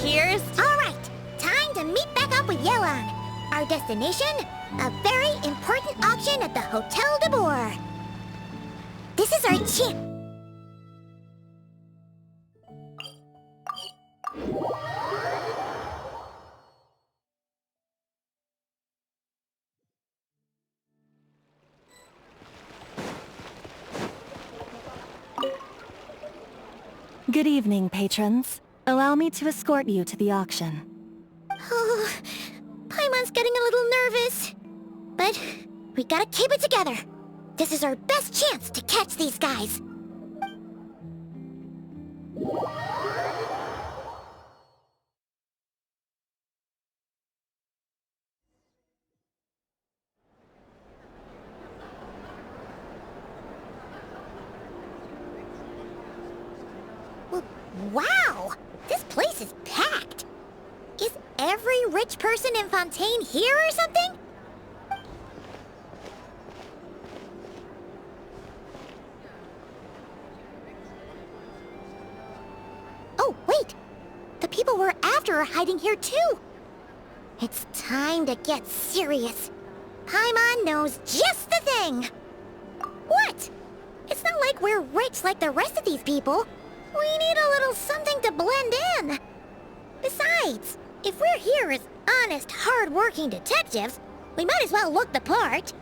Here's... Alright, time to meet back up with Yelan. Our destination? A very important auction at the Hotel de Boer. This is our chance. Good evening, patrons. Allow me to escort you to the auction. Oh, Paimon's getting a little nervous. But we gotta keep it together. This is our best chance to catch these guys. Wow! This place is packed! Is every rich person in Fontaine here or something? Oh, wait! The people we're after are hiding here too! It's time to get serious. Paimon knows just the thing! What? It's not like we're rich like the rest of these people. We need a little something to blend in. Besides, if we're here as honest, hard-working detectives, we might as well look the part.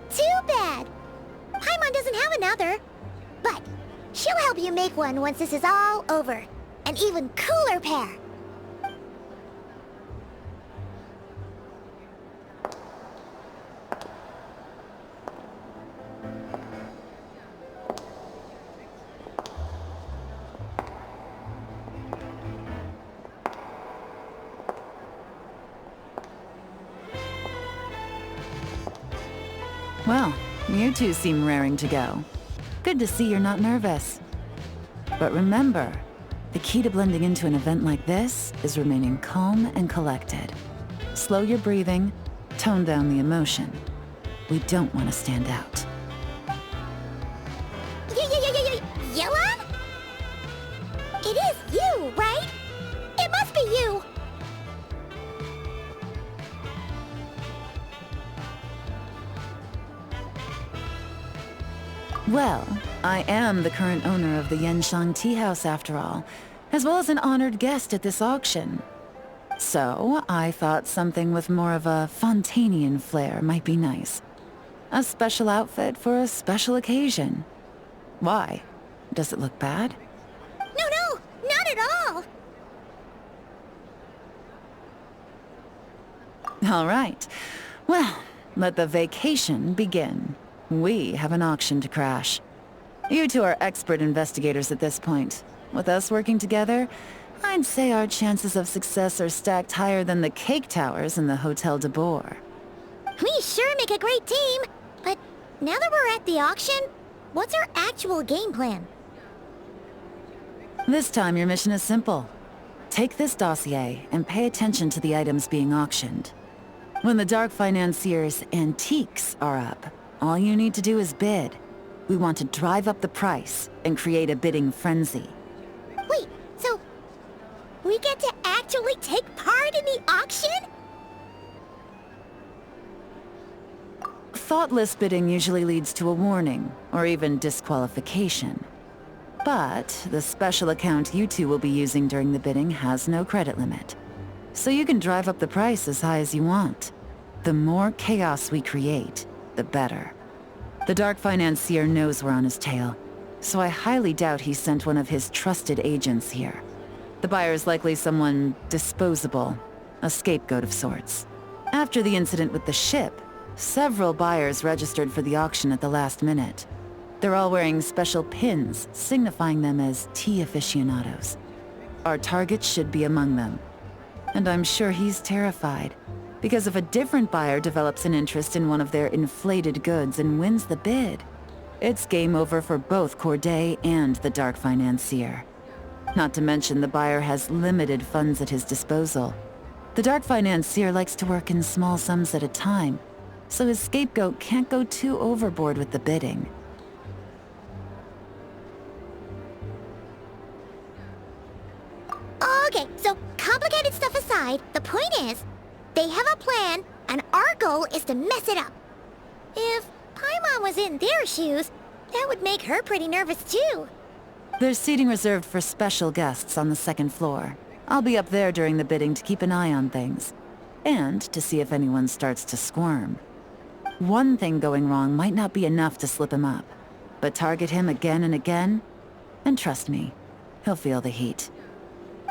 Too bad. Paimon doesn't have another. But she'll help you make one once this is all over. An even cooler pair. Well, you two seem raring to go. Good to see you're not nervous. But remember, the key to blending into an event like this is remaining calm and collected. Slow your breathing, tone down the emotion. We don't want to stand out. Yelan? It is you, right? It must be you! Well, I am the current owner of the Genshin Tea House after all, as well as an honored guest at this auction. So, I thought something with more of a Fontainian flair might be nice. A special outfit for a special occasion. Why? Does it look bad? No, not at all! All right. Well, let the vacation begin. We have an auction to crash. You two are expert investigators at this point. With us working together, I'd say our chances of success are stacked higher than the cake towers in the Hotel de Boer. We sure make a great team, but now that we're at the auction, what's our actual game plan? This time your mission is simple. Take this dossier and pay attention to the items being auctioned. When the Dark Financier's antiques are up, all you need to do is bid. We want to drive up the price and create a bidding frenzy. Wait, so we get to actually take part in the auction? Thoughtless bidding usually leads to a warning, or even disqualification. But the special account you two will be using during the bidding has no credit limit. So you can drive up the price as high as you want. The more chaos we create, the better. The Dark Financier knows we're on his tail, so I highly doubt he sent one of his trusted agents here. The buyer's likely someone disposable, a scapegoat of sorts. After the incident with the ship, several buyers registered for the auction at the last minute. They're all wearing special pins, signifying them as tea aficionados. Our target should be among them. And I'm sure he's terrified, because if a different buyer develops an interest in one of their inflated goods and wins the bid, it's game over for both Corday and the Dark Financier. Not to mention the buyer has limited funds at his disposal. The Dark Financier likes to work in small sums at a time, so his scapegoat can't go too overboard with the bidding. Okay, so complicated stuff aside, the point is, they have a plan, and our goal is to mess it up. If Paimon was in their shoes, that would make her pretty nervous too. There's seating reserved for special guests on the second floor. I'll be up there during the bidding to keep an eye on things, and to see if anyone starts to squirm. One thing going wrong might not be enough to slip him up, but target him again and again, and trust me, he'll feel the heat.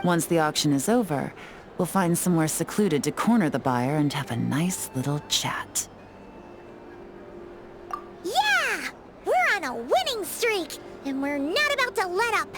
Once the auction is over, we'll find somewhere secluded to corner the buyer and have a nice little chat. Yeah! We're on a winning streak, and we're not about to let up.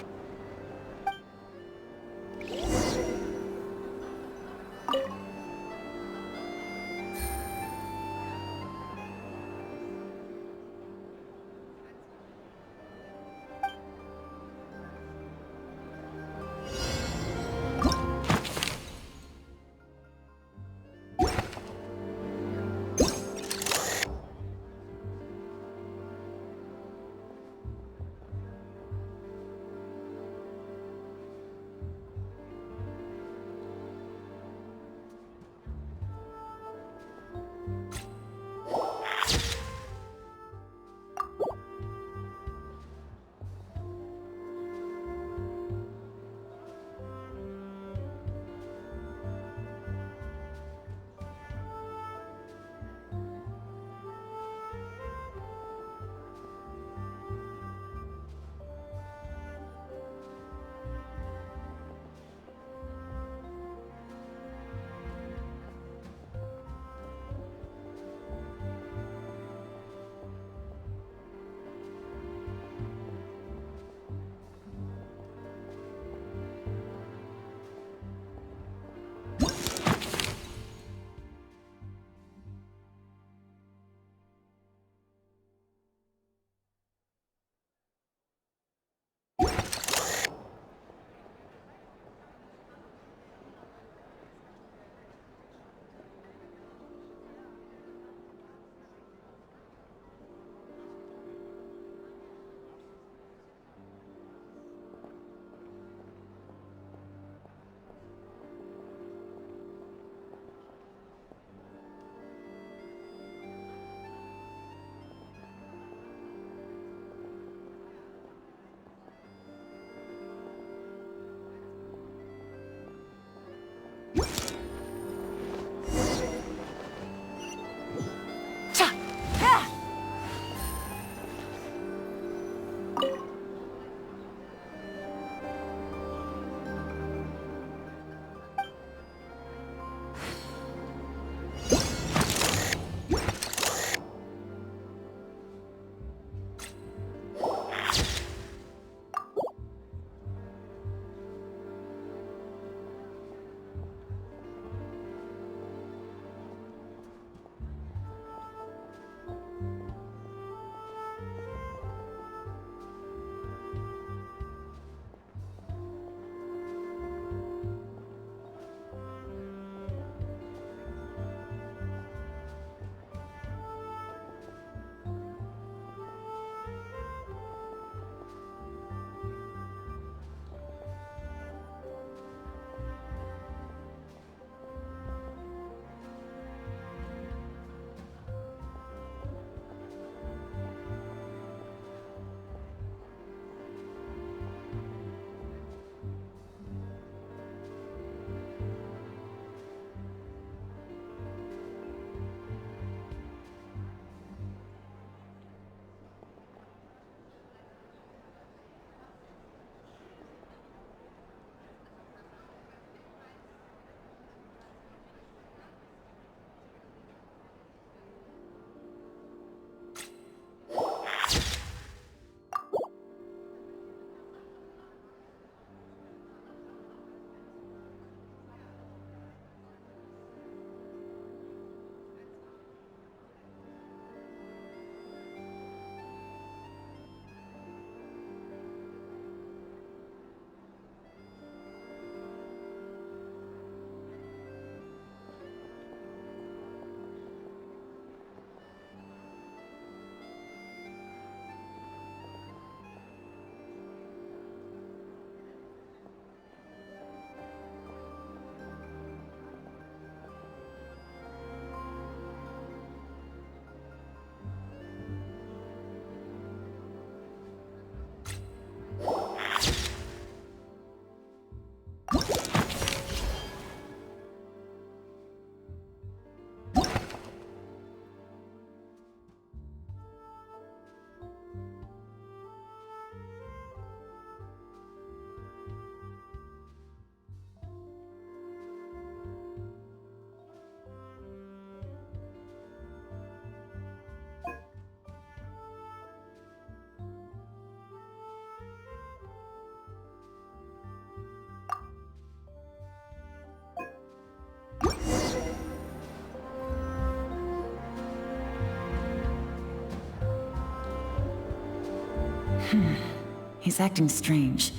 He's acting strange,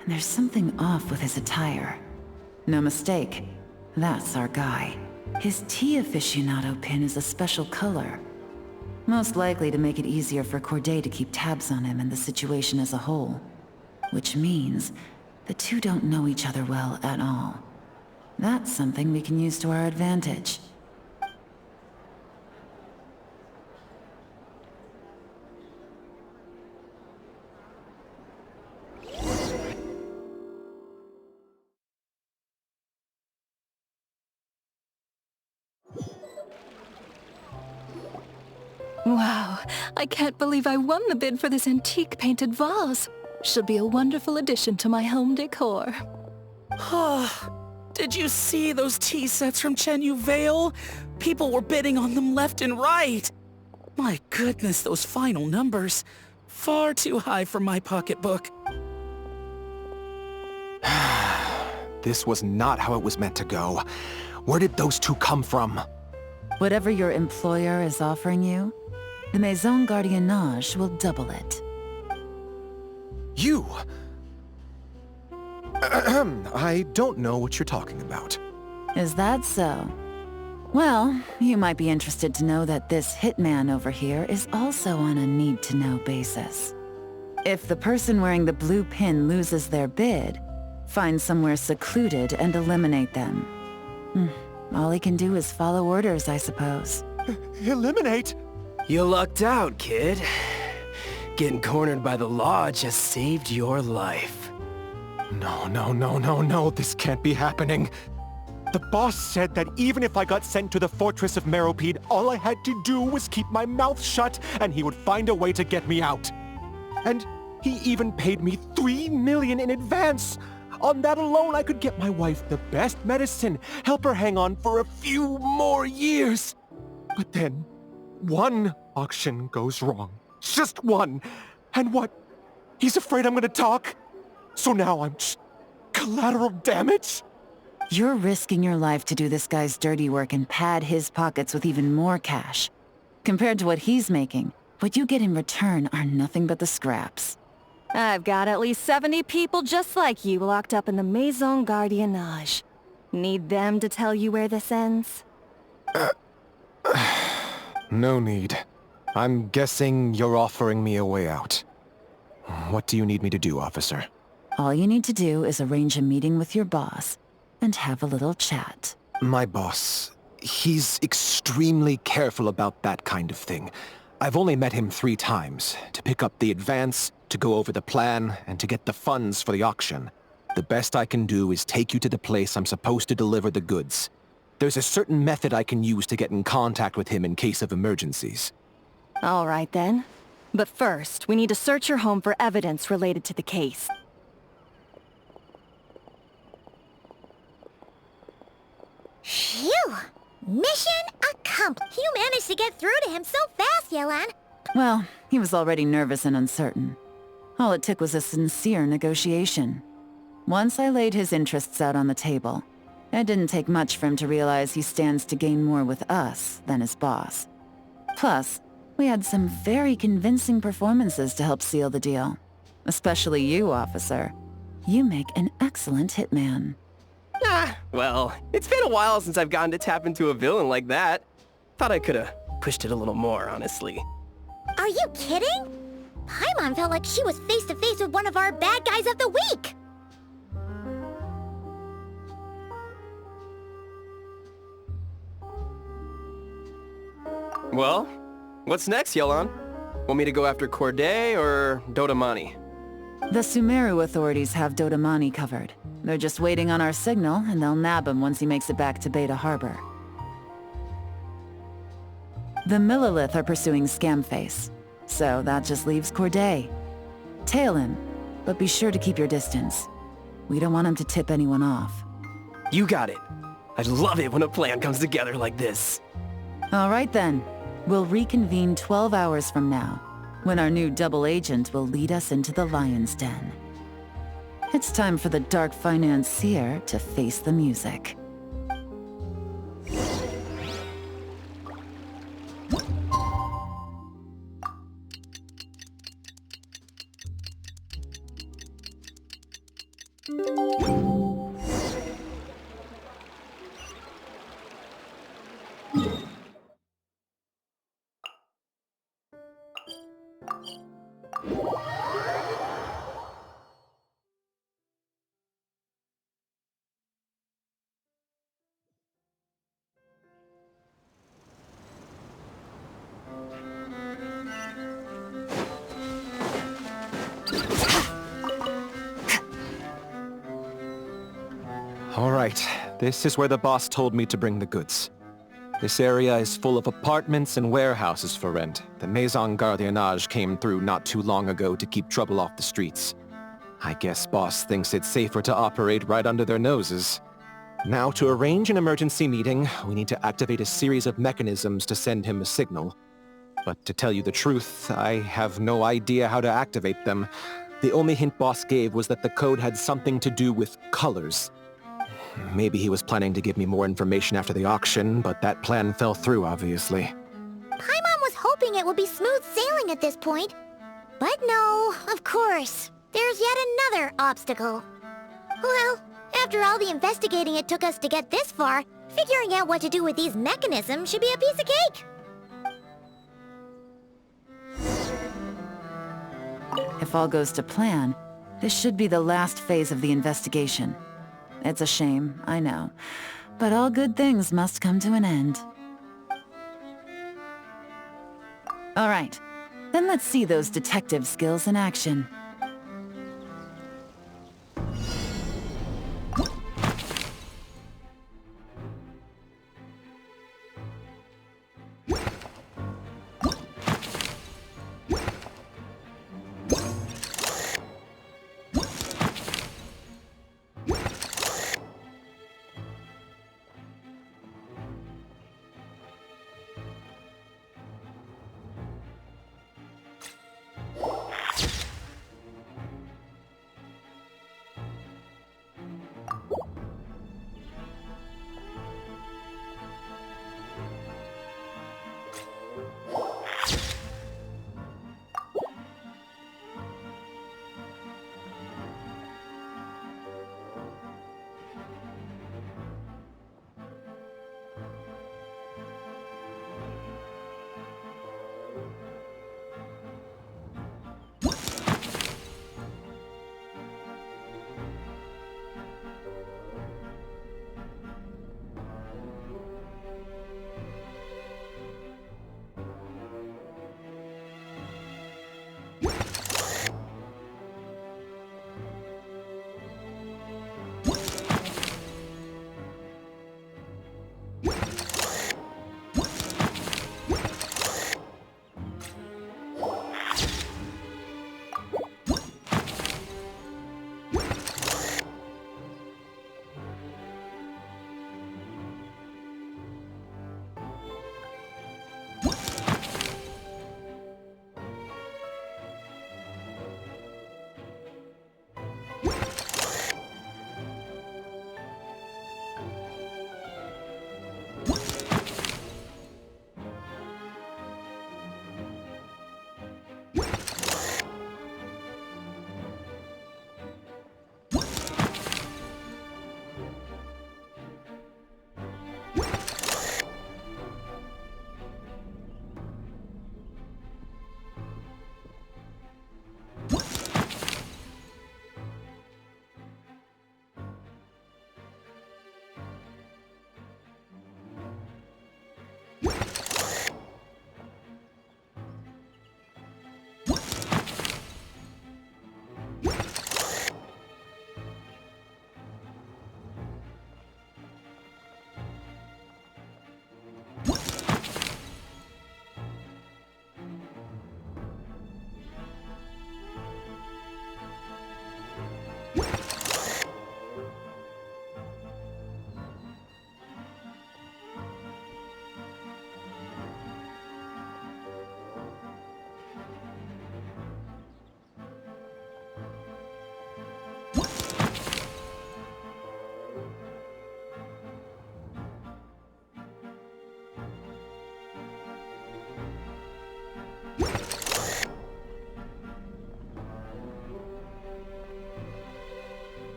and there's something off with his attire. No mistake, that's our guy. His tea aficionado pin is a special color. Most likely to make it easier for Corday to keep tabs on him and the situation as a whole. Which means the two don't know each other well at all. That's something we can use to our advantage. Wow, I can't believe I won the bid for this antique painted vase. She'll be a wonderful addition to my home decor. Did you see those tea sets from Chenyu Vale? People were bidding on them left and right. My goodness, those final numbers. Far too high for my pocketbook. This was not how it was meant to go. Where did those two come from? Whatever your employer is offering you, the Maison Gardiennage will double it. You? I don't know what you're talking about. Is that so? Well, you might be interested to know that this hitman over here is also on a need-to-know basis. If the person wearing the blue pin loses their bid, find somewhere secluded and eliminate them. All he can do is follow orders, I suppose. Eliminate? You lucked out, kid. Getting cornered by the law just saved your life. No, this can't be happening. The boss said that even if I got sent to the Fortress of Meropide, all I had to do was keep my mouth shut and he would find a way to get me out. And he even paid me 3 million in advance. On that alone, I could get my wife the best medicine, help her hang on for a few more years. But then, one auction goes wrong. Just one. And what? He's afraid I'm gonna talk? So now I'm just collateral damage? You're risking your life to do this guy's dirty work and pad his pockets with even more cash. Compared to what he's making, what you get in return are nothing but the scraps. I've got at least 70 people just like you locked up in the Maison Gardiennage. Need them to tell you where this ends? No need. I'm guessing you're offering me a way out. What do you need me to do, officer? All you need to do is arrange a meeting with your boss and have a little chat. My boss, he's extremely careful about that kind of thing. I've only met him 3 times, to pick up the advance, to go over the plan, and to get the funds for the auction. The best I can do is take you to the place I'm supposed to deliver the goods. There's a certain method I can use to get in contact with him in case of emergencies. All right then. But first, we need to search your home for evidence related to the case. Phew! Mission accomplished. You managed to get through to him so fast, Yelan. Well, he was already nervous and uncertain. All it took was a sincere negotiation. Once I laid his interests out on the table, it didn't take much for him to realize he stands to gain more with us than his boss. Plus, we had some very convincing performances to help seal the deal. Especially you, officer. You make an excellent hitman. Well, it's been a while since I've gotten to tap into a villain like that. Thought I could've pushed it a little more, honestly. Are you kidding? Paimon felt like she was face to face with one of our bad guys of the week. Well, what's next, Yelan? Want me to go after Corday or Dodamani? The Sumeru authorities have Dodamani covered. They're just waiting on our signal, and they'll nab him once he makes it back to Beta Harbor. The Millilith are pursuing Scamface, so that just leaves Corday. Tail him, but be sure to keep your distance. We don't want him to tip anyone off. You got it. I love it when a plan comes together like this. All right then. We'll reconvene 12 hours from now, when our new double agent will lead us into the Lion's Den. It's time for the dark financier to face the music. All right, this is where the boss told me to bring the goods. This area is full of apartments and warehouses for rent. The Maison Gardiennage came through not too long ago to keep trouble off the streets. I guess boss thinks it's safer to operate right under their noses. Now, to arrange an emergency meeting, we need to activate a series of mechanisms to send him a signal. But to tell you the truth, I have no idea how to activate them. The only hint boss gave was that the code had something to do with colors. Maybe he was planning to give me more information after the auction, but that plan fell through, obviously. Paimon was hoping it would be smooth sailing at this point. But no, of course. There's yet another obstacle. Well, after all the investigating it took us to get this far, figuring out what to do with these mechanisms should be a piece of cake. If all goes to plan, this should be the last phase of the investigation. It's a shame, I know, but all good things must come to an end. All right, then let's see those detective skills in action.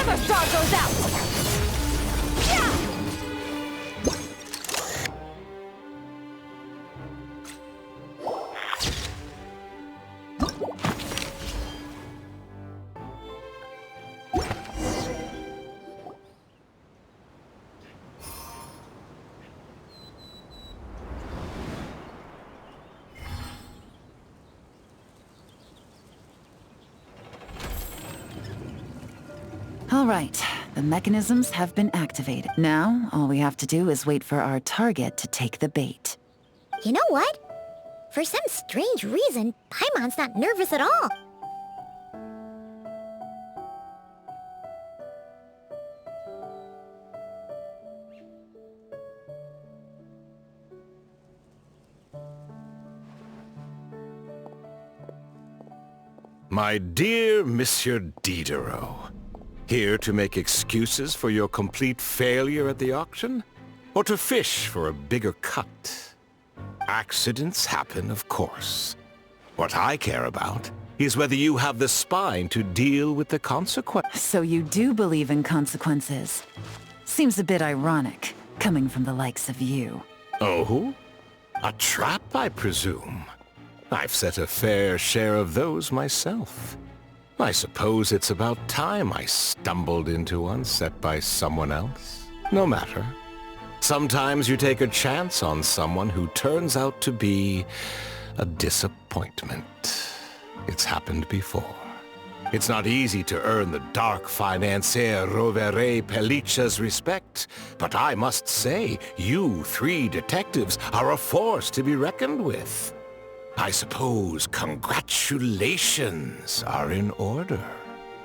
Another star goes out! All right, the mechanisms have been activated. Now, all we have to do is wait for our target to take the bait. You know what? For some strange reason, Paimon's not nervous at all. My dear Monsieur Diderot, here to make excuses for your complete failure at the auction? Or to fish for a bigger cut? Accidents happen, of course. What I care about is whether you have the spine to deal with the consequences. So you do believe in consequences. Seems a bit ironic, coming from the likes of you. Oh? A trap, I presume? I've set a fair share of those myself. I suppose it's about time I stumbled into one set by someone else. No matter. Sometimes you take a chance on someone who turns out to be a disappointment. It's happened before. It's not easy to earn the dark financier Rovere Pelliccia's respect, but I must say, you three detectives are a force to be reckoned with. I suppose congratulations are in order.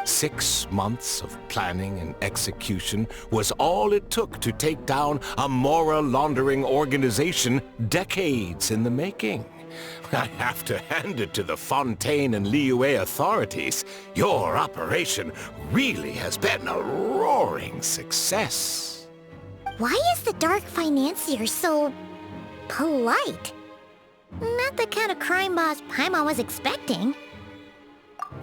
6 months of planning and execution was all it took to take down a moral laundering organization decades in the making. I have to hand it to the Fontaine and Liyue authorities. Your operation really has been a roaring success. Why is the Dark Financier so... polite? Not the kind of crime boss Paimon was expecting.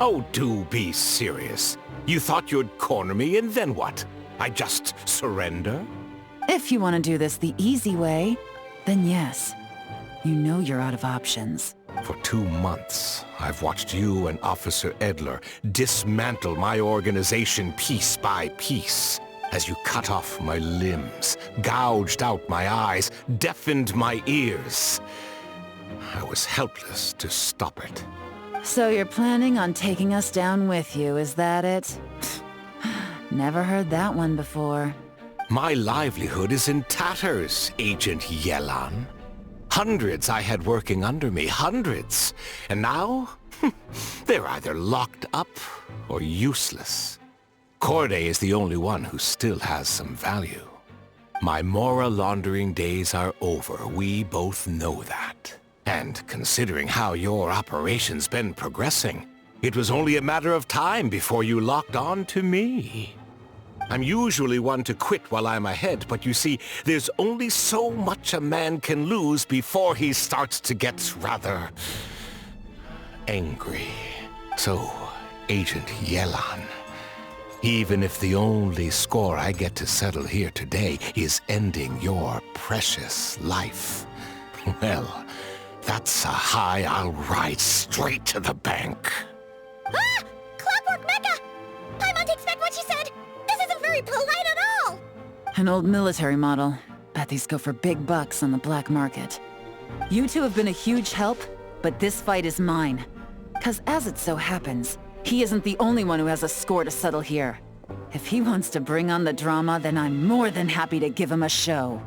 Oh, do be serious. You thought you'd corner me and then what? I just surrender? If you want to do this the easy way, then yes. You know you're out of options. For 2 months, I've watched you and Officer Edler dismantle my organization piece by piece. As you cut off my limbs, gouged out my eyes, deafened my ears. I was helpless to stop it. So you're planning on taking us down with you, is that it? Never heard that one before. My livelihood is in tatters, Agent Yelan. Hundreds I had working under me, hundreds. And now, they're either locked up or useless. Corday is the only one who still has some value. My moral laundering days are over, we both know that. And considering how your operation's been progressing, it was only a matter of time before you locked on to me. I'm usually one to quit while I'm ahead, but you see, there's only so much a man can lose before he starts to get rather... angry. So, Agent Yelan, even if the only score I get to settle here today is ending your precious life, well... that's a high I'll ride straight to the bank. Ah! Clockwork Mecha! Paimon takes back what she said! This isn't very polite at all! An old military model. Bet these go for big bucks on the black market. You two have been a huge help, but this fight is mine. 'Cause as it so happens, he isn't the only one who has a score to settle here. If he wants to bring on the drama, then I'm more than happy to give him a show.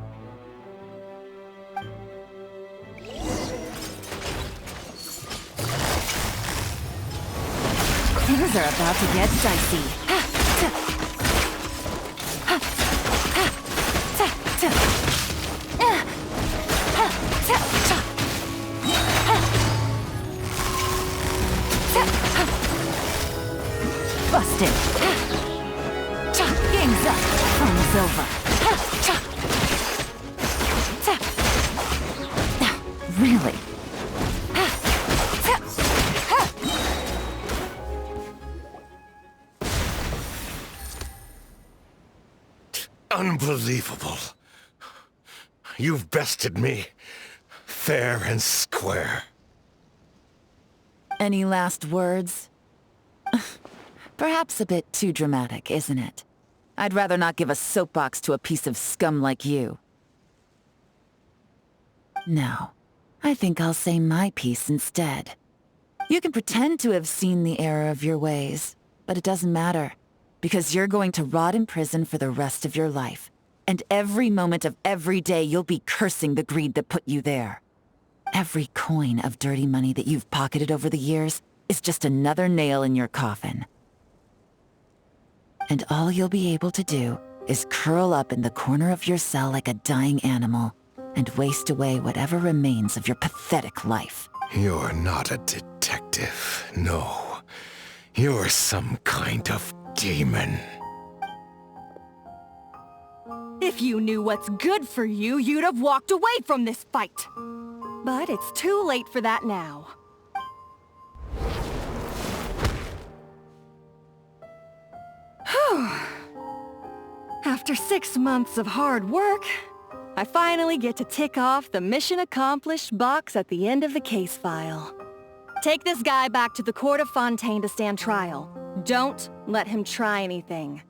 Things are about to get dicey. Busted. Game's up. Fun's over. Really? Unbelievable. You've bested me, fair and square. Any last words? Perhaps a bit too dramatic, isn't it? I'd rather not give a soapbox to a piece of scum like you. No, I think I'll say my piece instead. You can pretend to have seen the error of your ways, but it doesn't matter, because you're going to rot in prison for the rest of your life. And every moment of every day you'll be cursing the greed that put you there. Every coin of dirty money that you've pocketed over the years is just another nail in your coffin. And all you'll be able to do is curl up in the corner of your cell like a dying animal and waste away whatever remains of your pathetic life. You're not a detective, no. You're some kind of demon. If you knew what's good for you, you'd have walked away from this fight. But it's too late for that now. After 6 months of hard work, I finally get to tick off the mission accomplished box at the end of the case file. Take this guy back to the court of Fontaine to stand trial. Don't let him try anything.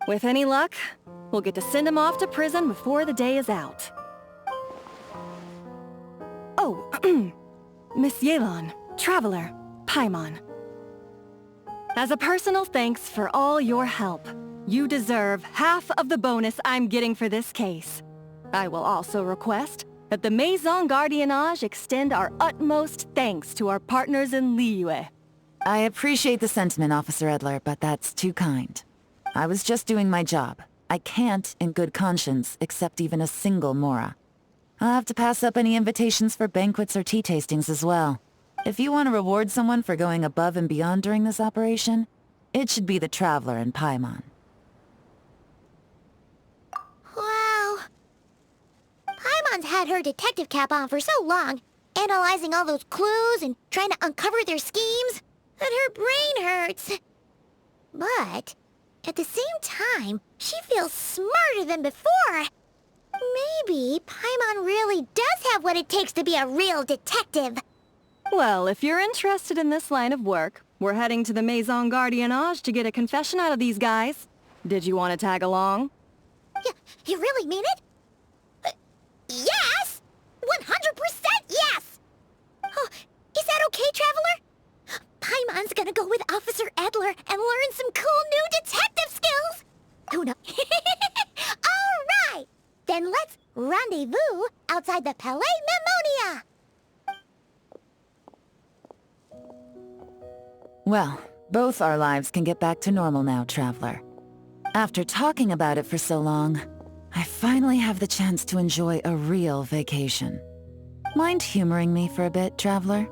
With any luck, we'll get to send him off to prison before the day is out. Oh, Miss Yelan, Traveler, Paimon. As a personal thanks for all your help, you deserve half of the bonus I'm getting for this case. I will also request that the Maison Gardiennage extend our utmost thanks to our partners in Liyue. I appreciate the sentiment, Officer Edler, but that's too kind. I was just doing my job. I can't, in good conscience, accept even a single Mora. I'll have to pass up any invitations for banquets or tea tastings as well. If you want to reward someone for going above and beyond during this operation, it should be the Traveler and Paimon. Wow. Paimon's had her detective cap on for so long, analyzing all those clues and trying to uncover their schemes, that her brain hurts. But at the same time, she feels smarter than before. Maybe Paimon really does have what it takes to be a real detective. Well, if you're interested in this line of work, we're heading to the Maison Gardiennage to get a confession out of these guys. Did you want to tag along? You really mean it? Yes! 100% yes! Oh, is that okay, Traveler? Paimon's gonna go with Officer Edler and learn some cool new detective skills! Who knows? Alright! Then let's rendezvous outside the Palais Mnemonia! Well, both our lives can get back to normal now, Traveler. After talking about it for so long, I finally have the chance to enjoy a real vacation. Mind humoring me for a bit, Traveler?